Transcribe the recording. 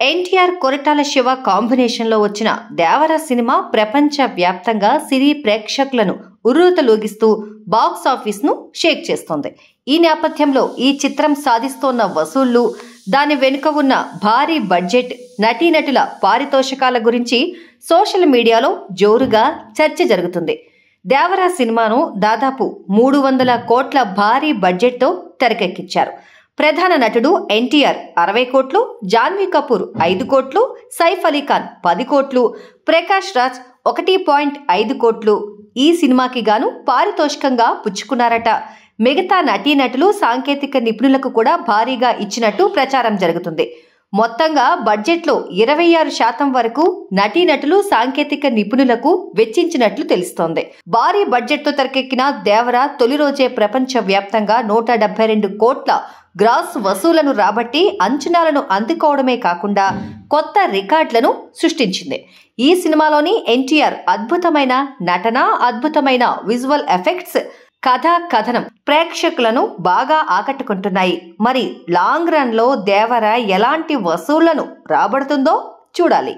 ఎన్టీఆర్ కొరటాల శివ కాంబినేషన్లో వచ్చిన దేవర సినిమా ప్రపంచ వ్యాప్తంగా సినీ ప్రేక్షకులను ఉర్రూతలూగిస్తూ బాక్స్ ఆఫీస్ను షేక్ చేస్తోంది. ఈ నేపథ్యంలో ఈ చిత్రం సాధిస్తోన్న వసూళ్లు, దాని వెనుక ఉన్న భారీ బడ్జెట్, నటీనటుల పారితోషికాల గురించి సోషల్ మీడియాలో జోరుగా చర్చ జరుగుతుంది. దేవర సినిమాను దాదాపు 300 కోట్ల భారీ బడ్జెట్తో తెరకెక్కించారు. ప్రధాన నటుడు ఎన్టీఆర్ 60 కోట్లు, జాన్వీ కపూర్ 5 కోట్లు, సైఫ్ అలీ ఖాన్ 10 కోట్లు, ప్రకాష్ రాజ్ 1.5 కోట్లు ఈ సినిమాకి గాను పారితోషికంగా పుచ్చుకున్నారట. మిగతా నటీనటులు, సాంకేతిక నిపుణులకు కూడా భారీగా ఇచ్చినట్టు ప్రచారం జరుగుతుంది. మొత్తంగా బడ్జెట్లో 26% వరకు నటీనటులు, సాంకేతిక నిపుణులకు వెచ్చించినట్లు తెలుస్తోంది. భారీ బడ్జెట్తో తెరకెక్కిన దేవర తొలి రోజే ప్రపంచ వ్యాప్తంగా 172 కోట్ల గ్రాస్ వసూలను రాబట్టి అంచనాలను అందుకోవడమే కాకుండా కొత్త రికార్డులను సృష్టించింది. ఈ సినిమాలోని ఎన్టీఆర్ అద్భుతమైన నటన, అద్భుతమైన విజువల్ ఎఫెక్ట్స్, కథా కథనం ప్రేక్షకులను బాగా ఆకట్టుకుంటున్నాయి. మరి లాంగ్ రన్ లో దేవర ఎలాంటి వసూళ్లను రాబడుతుందో చూడాలి.